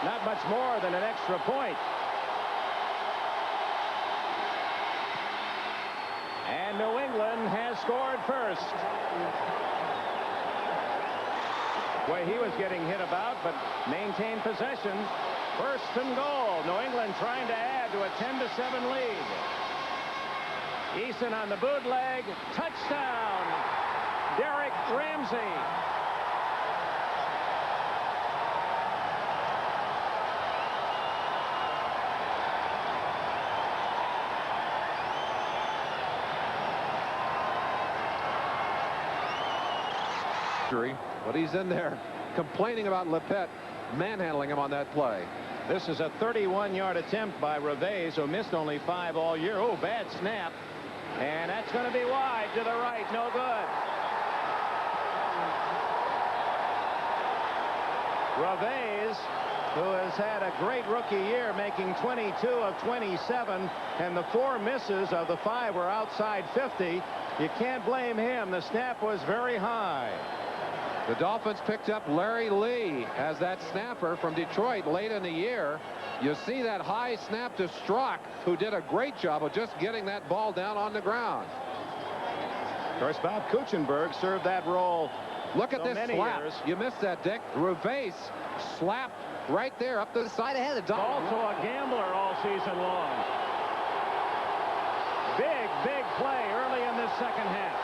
not much more than an extra point. And New England has scored first. Way he was getting hit about, but maintained possession. First and goal. New England trying to add to a 10-7 lead. Eason on the bootleg. Touchdown. Derek Ramsey. But he's in there complaining about Lepet manhandling him on that play. This is a 31-yard attempt by Reves, who missed only 5 all year. Oh, bad snap. And that's going to be wide to the right. No good. Reves, who has had a great rookie year, making 22 of 27, and the 4 misses of the 5 were outside 50. You can't blame him. The snap was very high. The Dolphins picked up Larry Lee as that snapper from Detroit late in the year. You see that high snap to Strzok, who did a great job of just getting that ball down on the ground. Of course, Bob Kuchenberg served that role. Look at this slap. Years. You missed that, Dick. Reves slapped right there up to the side ahead of the Dolphins. Also a gambler all season long. Big play early in this second half.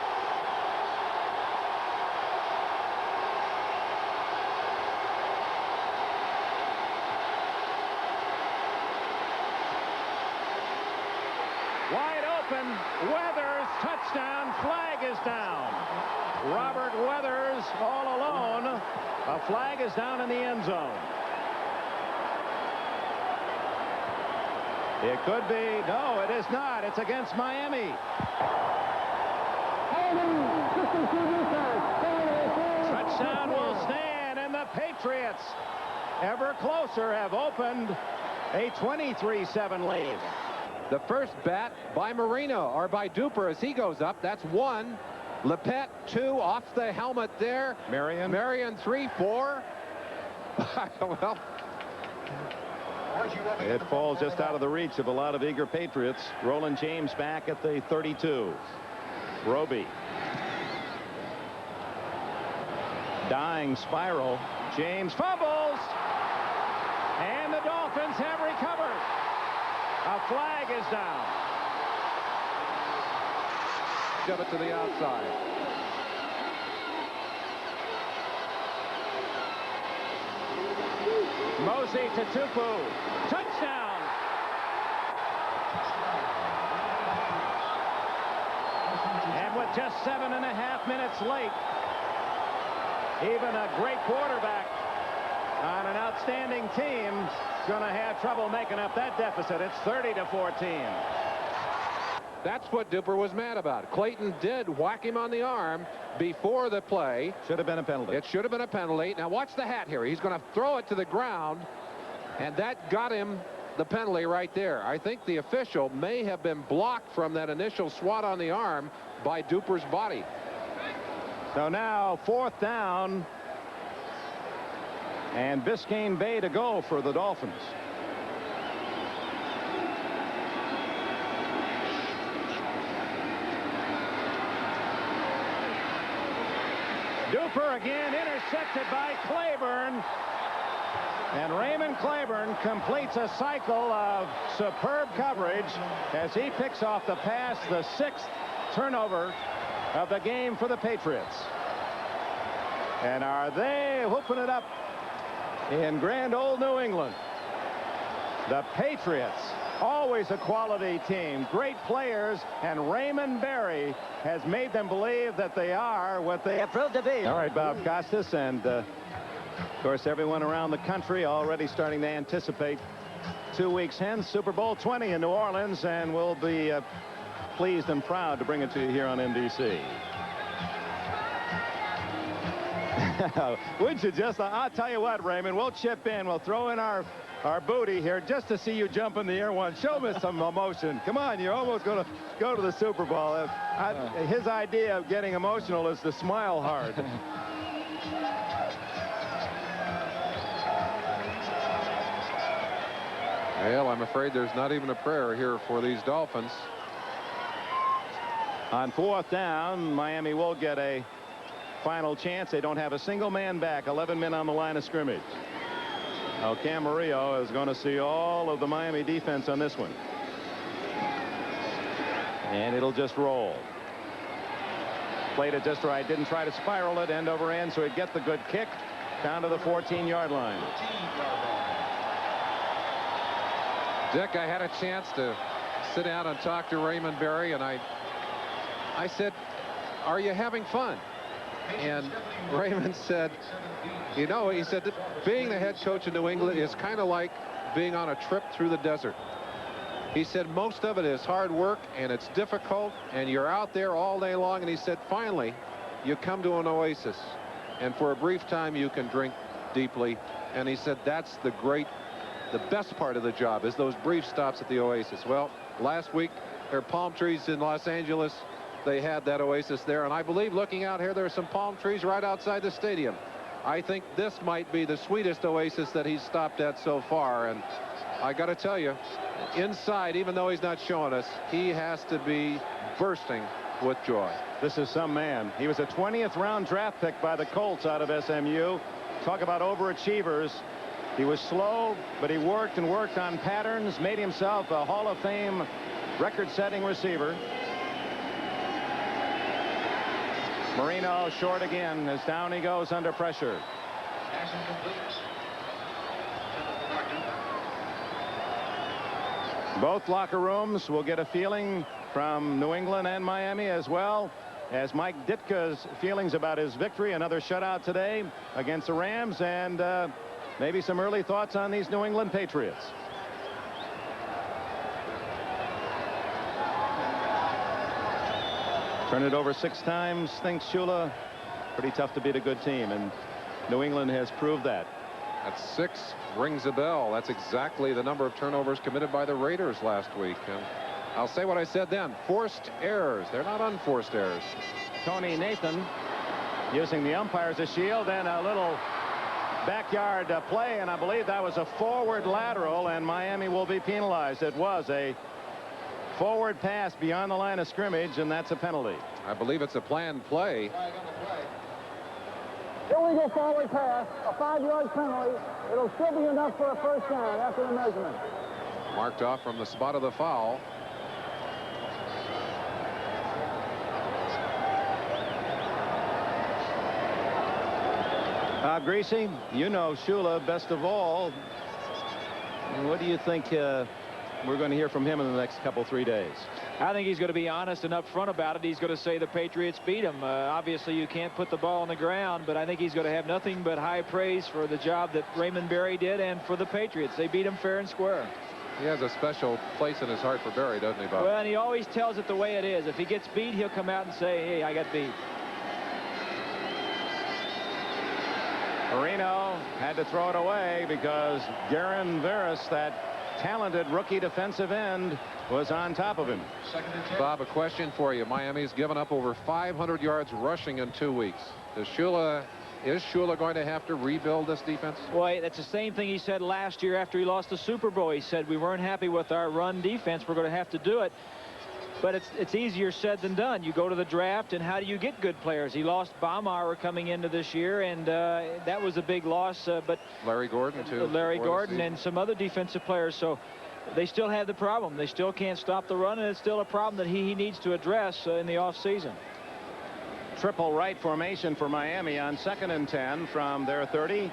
Wide open. Weathers, touchdown. Flag is down. Robert Weathers all alone. A flag is down in the end zone. It could be. No, it is not. It's against Miami. Touchdown will stand, and the Patriots, ever closer, have opened a 23-7 lead. The first bat by Marino, or by Duper as he goes up. That's 1. Lepet 2 off the helmet there. Marion 3, 4. Well, it falls just out of the reach of a lot of eager Patriots. Roland James back at the 32. Roby. Dying spiral. James fumbles. And the Dolphins have recovered. A flag is down. Shove it to the outside. Mosey to Tupu. Touchdown. And with just 7.5 minutes late, even a great quarterback on an outstanding team is going to have trouble making up that deficit. It's 30-14. That's what Duper was mad about. Clayton did whack him on the arm before the play. Should have been a penalty. It should have been a penalty. Now watch the hat here. He's going to throw it to the ground, and that got him the penalty right there. I think the official may have been blocked from that initial swat on the arm by Duper's body. So now 4th down, and Biscayne Bay to go for the Dolphins. Duper again intercepted by Claiborne. And Raymond Claiborne completes a cycle of superb coverage as he picks off the pass, the 6th turnover of the game for the Patriots. And are they whooping it up in grand old New England? The Patriots, always a quality team, great players, and Raymond Berry has made them believe that they are what they have proved to be. All right, Bob Costas, and of course everyone around the country already starting to anticipate 2 weeks hence Super Bowl 20 in New Orleans, and we'll be pleased and proud to bring it to you here on NBC. Would you just, I'll tell you what, Raymond, we'll chip in, we'll throw in our booty here just to see you jump in the air once. Show me some emotion. Come on, you're almost going to go to the Super Bowl. His idea of getting emotional is to smile hard. Well, I'm afraid there's not even a prayer here for these Dolphins. On 4th down, Miami will get a final chance. They don't have a single man back. 11 men on the line of scrimmage. Now Camarillo is going to see all of the Miami defense on this one. And it'll just roll. Played it just right. Didn't try to spiral it end over end, so he'd get the good kick down to the 14-yard line. Dick, I had a chance to sit down and talk to Raymond Berry, and I said, "Are you having fun?" And Raymond said, "You know," he said, "being the head coach in New England is kind of like being on a trip through the desert." He said most of it is hard work and it's difficult and you're out there all day long. And he said finally you come to an oasis and for a brief time you can drink deeply. And he said that's the best part of the job is those brief stops at the oasis. Well, last week there are palm trees in Los Angeles. They had that oasis there, and I believe looking out here there are some palm trees right outside the stadium. I think this might be the sweetest oasis that he's stopped at so far. And I got to tell you, inside, even though he's not showing us, he has to be bursting with joy. This is some man. He was a 20th round draft pick by the Colts out of SMU. Talk about overachievers. He was slow, but he worked and worked on patterns, made himself a Hall of Fame record-setting receiver. Marino short again as down he goes under pressure. Both locker rooms will get a feeling from New England and Miami, as well as Mike Ditka's feelings about his victory. Another shutout today against the Rams, and maybe some early thoughts on these New England Patriots. Turn it over 6 times, thinks Shula. Pretty tough to beat a good team, and New England has proved that. At 6 rings a bell. That's exactly the number of turnovers committed by the Raiders last week. And I'll say what I said then. Forced errors. They're not unforced errors. Tony Nathan using the umpire as a shield, and a little backyard play, and I believe that was a forward lateral, and Miami will be penalized. It was a forward pass beyond the line of scrimmage, and that's a penalty. I believe it's a planned play. Illegal forward pass, a 5-yard penalty. It'll still be enough for a first down after the measurement. Marked off from the spot of the foul. Greasy, you know Shula best of all. What do you think we're going to hear from him in the next 3 days? I think he's going to be honest and upfront about it. He's going to say the Patriots beat him. Obviously, you can't put the ball on the ground, but I think he's going to have nothing but high praise for the job that Raymond Berry did and for the Patriots. They beat him fair and square. He has a special place in his heart for Berry, doesn't he, Bob? Well, and he always tells it the way it is. If he gets beat, he'll come out and say, hey, I got beat. Marino had to throw it away because Garen Veras, that talented rookie defensive end, was on top of him. Bob, a question for you. Miami's given up over 500 yards rushing in 2 weeks. Is Shula going to have to rebuild this defense? Well, that's the same thing he said last year after he lost the Super Bowl. He said we weren't happy with our run defense. We're going to have to do it. But it's easier said than done. You go to the draft, and how do you get good players? He lost Baumauer coming into this year, and that was a big loss. But Larry Gordon, too. Larry Gordon and some other defensive players. So they still have the problem. They still can't stop the run, and it's still a problem that he needs to address in the offseason. Triple right formation for Miami on 2nd and 10 from their 30.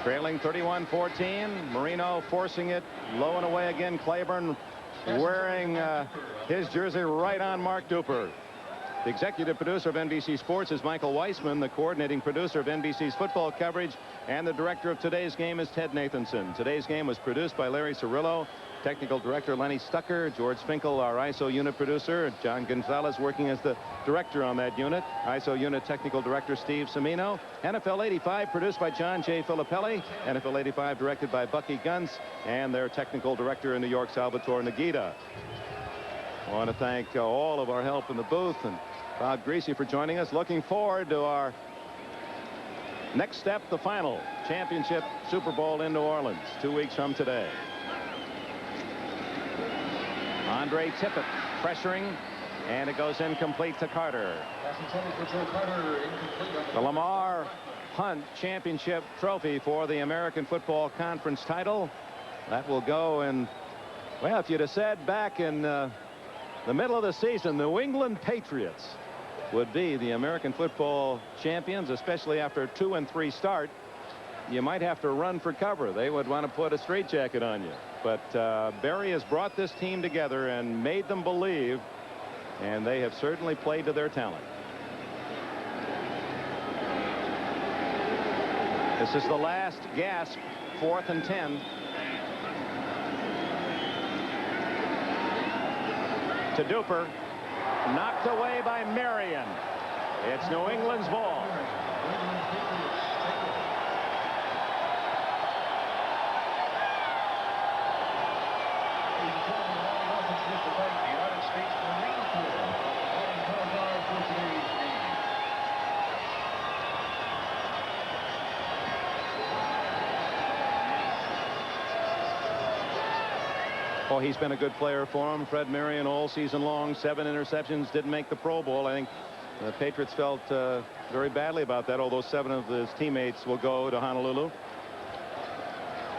Trailing 31-14. Marino forcing it low and away again. Claiborne wearing his jersey right on Mark Duper. The executive producer of NBC Sports is Michael Weissman. The coordinating producer of NBC's football coverage and the director of today's game is Ted Nathanson. Today's game was produced by Larry Cirillo. Technical director Lenny Stucker. George Finkel, our ISO unit producer. John Gonzalez working as the director on that unit. ISO unit technical director Steve Semino. NFL 85 produced by John J. Filippelli. NFL 85 directed by Bucky Guntz. And their technical director in New York, Salvatore Nagita. I want to thank all of our help in the booth and Bob Greasy for joining us. Looking forward to our next step, the final championship Super Bowl in New Orleans 2 weeks from today. Andre Tippett pressuring, and it goes incomplete to Carter. The Lamar Hunt Championship Trophy for the American Football Conference title. That will go in, well, if you'd have said back in the middle of the season, New England Patriots would be the American football champions, especially after a 2-3 start, you might have to run for cover. They would want to put a straitjacket on you. But Berry has brought this team together and made them believe, and they have certainly played to their talent. This is the last gasp, 4th and 10. To Duper, knocked away by Marion. It's New England's ball. Oh, he's been a good player for him. Fred Marion all season long, 7 interceptions, didn't make the Pro Bowl. I think the Patriots felt very badly about that, although 7 of his teammates will go to Honolulu.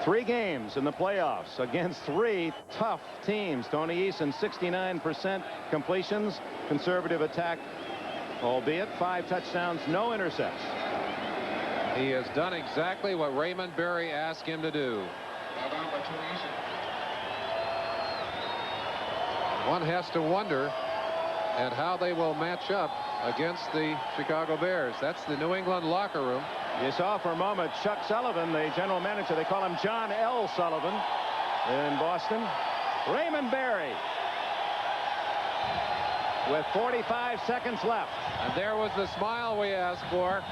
3 games in the playoffs against 3 tough teams. Tony Eason, 69% completions, conservative attack, albeit 5 touchdowns, no intercepts. He has done exactly what Raymond Berry asked him to do. One has to wonder at how they will match up against the Chicago Bears. That's the New England locker room. You saw for a moment Chuck Sullivan, the general manager. They call him John L. Sullivan in Boston. Raymond Berry with 45 seconds left. And there was the smile we asked for.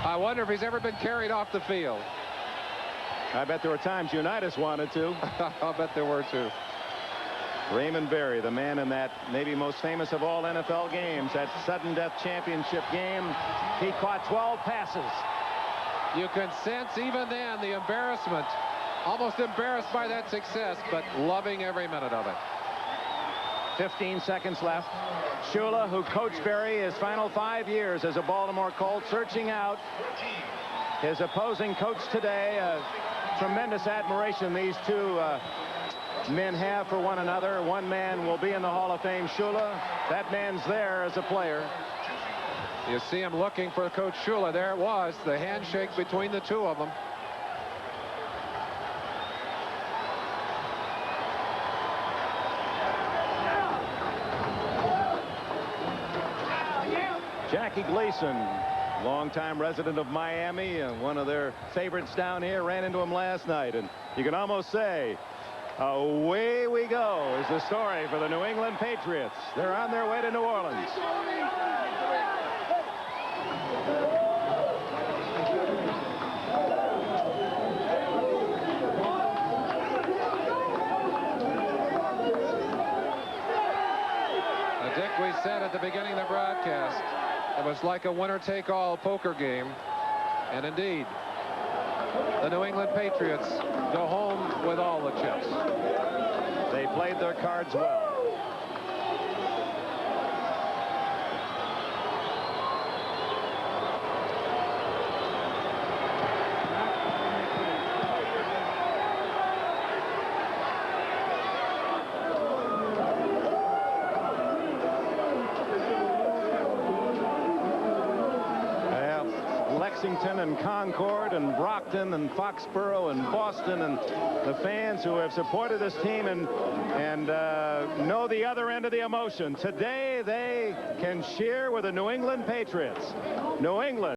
I wonder if he's ever been carried off the field. I bet there were times Unitas wanted to. I'll bet there were too. Raymond Berry, the man in that maybe most famous of all NFL games, that sudden death championship game. He caught 12 passes. You can sense even then the embarrassment. Almost embarrassed by that success, but loving every minute of it. 15 seconds left. Shula, who coached Berry his final 5 years as a Baltimore Colt, searching out his opposing coach today. Tremendous admiration these two men have for one another. One man will be in the Hall of Fame, Shula. That man's there as a player. You see him looking for Coach Shula. There it was, the handshake between the two of them. Jackie Gleason, longtime resident of Miami, one of their favorites down here, ran into him last night, and you can almost say, away we go is the story for the New England Patriots. They're on their way to New Orleans. Dick, we said at the beginning of the broadcast, it was like a winner-take-all poker game. And indeed, the New England Patriots go home with all the chips. They played their cards well. Lexington and Concord and Brockton and Foxborough and Boston and the fans who have supported this team and know the other end of the emotion. Today they can cheer with the New England Patriots. New England.